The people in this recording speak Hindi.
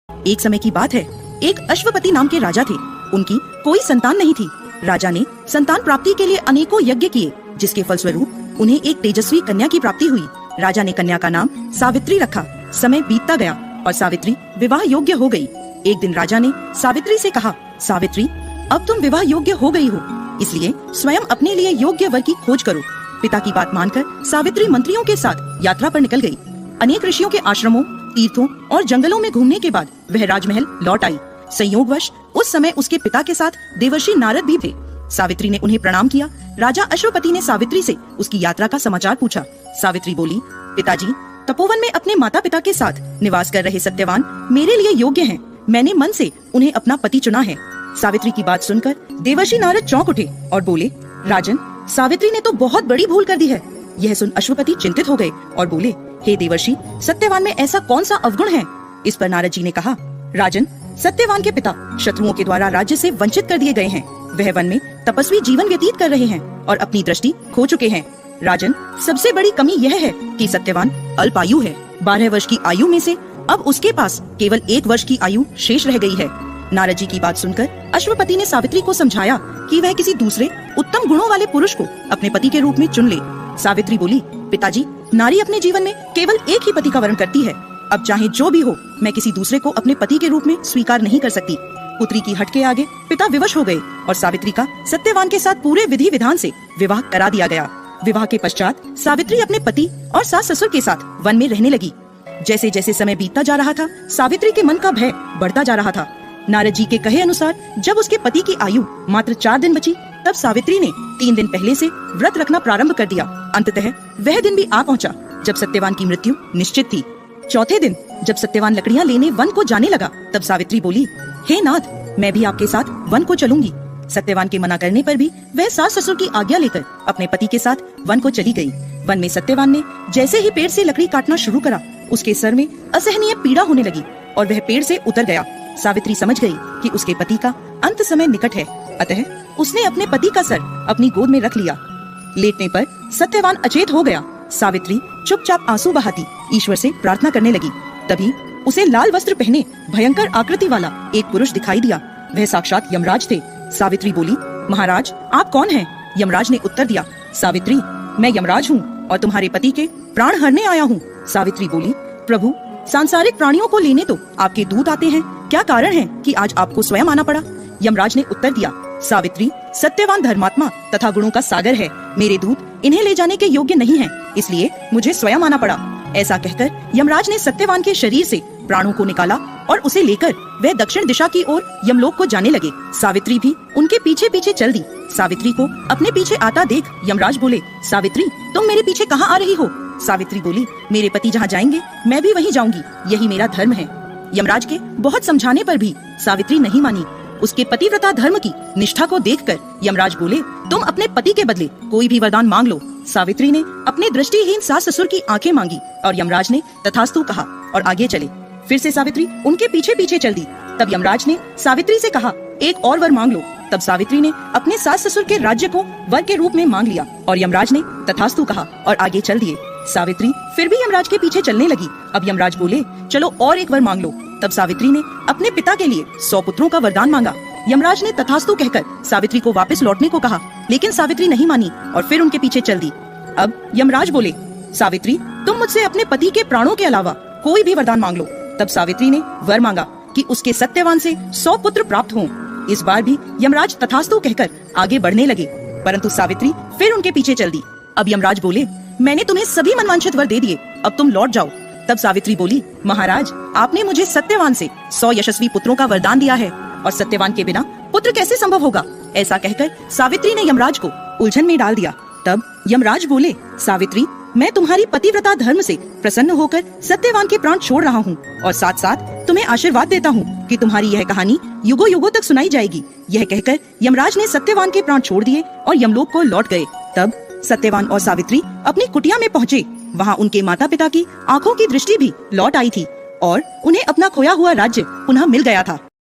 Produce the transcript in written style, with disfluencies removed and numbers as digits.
एक समय की बात है, एक अश्वपति नाम के राजा थे। उनकी कोई संतान नहीं थी। राजा ने संतान प्राप्ति के लिए अनेकों यज्ञ किए, जिसके फलस्वरूप उन्हें एक तेजस्वी कन्या की प्राप्ति हुई। राजा ने कन्या का नाम सावित्री रखा। समय बीतता गया और सावित्री विवाह योग्य हो गई। एक दिन राजा ने सावित्री से कहा, सावित्री, अब तुम विवाह योग्य हो गई हो, इसलिए स्वयं अपने लिए योग्य वर की खोज करो। पिता की बात मानकर सावित्री मंत्रियों के साथ यात्रा पर निकल गई। अनेक ऋषियों के आश्रमों, तीर्थों और जंगलों में घूमने के बाद वह राजमहल लौट आई। संयोगवश उस समय उसके पिता के साथ देवर्षि नारद भी थे। सावित्री ने उन्हें प्रणाम किया। राजा अश्वपति ने सावित्री से उसकी यात्रा का समाचार पूछा। सावित्री बोली, पिताजी, तपोवन में अपने माता पिता के साथ निवास कर रहे सत्यवान मेरे लिए योग्य हैं। मैंने मन से उन्हें अपना पति चुना है। सावित्री की बात सुनकर देवर्षि नारद चौंक उठे और बोले, राजन, सावित्री ने तो बहुत बड़ी भूल कर दी है। यह सुन अश्वपति चिंतित हो गए और बोले, हे देवर्षि, सत्यवान में ऐसा कौन सा अवगुण है? इस पर नारद जी ने कहा, राजन, सत्यवान के पिता शत्रुओं के द्वारा राज्य से वंचित कर दिए गए हैं। वह वन में तपस्वी जीवन व्यतीत कर रहे हैं और अपनी दृष्टि खो चुके हैं। राजन, सबसे बड़ी कमी यह है कि सत्यवान अल्पायु है। 12 वर्ष की आयु में से अब उसके पास केवल 1 वर्ष की आयु शेष रह गई है। नारद जी की बात सुनकर अश्वपति ने सावित्री को समझाया कि वह किसी दूसरे उत्तम गुणों वाले पुरुष को अपने पति के रूप में चुन ले। सावित्री बोली, पिताजी, नारी अपने जीवन में केवल एक ही पति का वर्ण करती है। अब चाहे जो भी हो, मैं किसी दूसरे को अपने पति के रूप में स्वीकार नहीं कर सकती। पुत्री की हट के आगे पिता विवश हो गए और सावित्री का सत्यवान के साथ पूरे विधि विधान से विवाह करा दिया गया। विवाह के पश्चात सावित्री अपने पति और सास ससुर के साथ वन में रहने लगी। जैसे जैसे समय बीतता जा रहा था, सावित्री के मन का भय बढ़ता जा रहा था। नारद जी के कहे अनुसार जब उसके पति की आयु मात्र 4 दिन बची, तब सावित्री ने 3 दिन पहले से व्रत रखना प्रारंभ कर दिया। अंततः वह दिन भी आ पहुंचा जब सत्यवान की मृत्यु निश्चित थी। चौथे दिन जब सत्यवान लकड़ियां लेने वन को जाने लगा, तब सावित्री बोली, हे नाथ, मैं भी आपके साथ वन को चलूंगी। सत्यवान के मना करने पर भी वह सास ससुर की आज्ञा लेकर अपने पति के साथ वन को चली गई। वन में सत्यवान ने जैसे ही पेड़ से लकड़ी काटना शुरू करा, उसके सर में असहनीय पीड़ा होने लगी और वह पेड़ से उतर गया। सावित्री समझ गई कि उसके पति का अंत समय निकट है, अतः उसने अपने पति का सर अपनी गोद में रख लिया। लेटने पर सत्यवान अचेत हो गया। सावित्री चुपचाप आंसू बहाती ईश्वर से प्रार्थना करने लगी। तभी उसे लाल वस्त्र पहने भयंकर आकृति वाला एक पुरुष दिखाई दिया। वह साक्षात यमराज थे। सावित्री बोली, महाराज, आप कौन हैं? यमराज ने उत्तर दिया, सावित्री, मैं यमराज हूँ और तुम्हारे पति के प्राण हरने आया हूँ। सावित्री बोली, प्रभु, सांसारिक प्राणियों को लेने तो आपके दूत आते हैं, क्या कारण है कि आज आपको स्वयं आना पड़ा? यमराज ने उत्तर दिया, सावित्री, सत्यवान धर्मात्मा तथा गुणों का सागर है। मेरे दूत इन्हें ले जाने के योग्य नहीं हैं, इसलिए मुझे स्वयं आना पड़ा। ऐसा कहकर यमराज ने सत्यवान के शरीर से प्राणों को निकाला और उसे लेकर वह दक्षिण दिशा की ओर यमलोक को जाने लगे। सावित्री भी उनके पीछे पीछे चल दी। सावित्री को अपने पीछे आता देख यमराज बोले, सावित्री, तुम मेरे पीछे कहाँ आ रही हो? सावित्री बोली, मेरे पति जहाँ जाएंगे मैं भी वहीं जाऊंगी, यही मेरा धर्म है। यमराज के बहुत समझाने पर भी सावित्री नहीं मानी। उसके पतिव्रता धर्म की निष्ठा को देखकर यमराज बोले, तुम अपने पति के बदले कोई भी वरदान मांग लो। सावित्री ने अपने दृष्टिहीन सास ससुर की आंखें मांगी और यमराज ने तथास्तु कहा और आगे चले। फिर से सावित्री उनके पीछे पीछे चल दी। तब यमराज ने सावित्री से कहा, एक और वर मांग लो। तब सावित्री ने अपने सास ससुर के राज्य को वर के रूप में मांग लिया और यमराज ने तथास्तु कहा और आगे चल दिए। सावित्री फिर भी यमराज के पीछे चलने लगी। अब यमराज बोले, चलो और एक वर मांग लो। तब सावित्री ने अपने पिता के लिए 100 पुत्रों का वरदान मांगा। यमराज ने तथास्तु कहकर सावित्री को वापस लौटने को कहा, लेकिन सावित्री नहीं मानी और फिर उनके पीछे चल दी। अब यमराज बोले, सावित्री, तुम मुझसे अपने पति के प्राणों के अलावा कोई भी वरदान मांग लो। तब सावित्री ने वर मांगा कि उसके सत्यवान से 100 पुत्र प्राप्त हों। इस बार भी यमराज तथास्तु कहकर आगे बढ़ने लगे, परंतु सावित्री फिर उनके पीछे चल दी। अब यमराज बोले, मैंने तुम्हें सभी मनवांछित वर दे दिए, अब तुम लौट जाओ। तब सावित्री बोली, महाराज, आपने मुझे सत्यवान से 100 यशस्वी पुत्रों का वरदान दिया है और सत्यवान के बिना पुत्र कैसे संभव होगा? ऐसा कहकर सावित्री ने यमराज को उलझन में डाल दिया। तब यमराज बोले, सावित्री, मैं तुम्हारी पतिव्रता धर्म से प्रसन्न होकर सत्यवान के प्राण छोड़ रहा हूँ और साथ साथ तुम्हें आशीर्वाद देता हूँ कि तुम्हारी यह कहानी युगों युगों तक सुनाई जाएगी। यह कहकर यमराज ने सत्यवान के प्राण छोड़ दिए और यमलोक को लौट गए। तब सत्यवान और सावित्री अपनी कुटिया में पहुँचे। वहाँ उनके माता पिता की आंखों की दृष्टि भी लौट आई थी और उन्हें अपना खोया हुआ राज्य पुनः मिल गया था।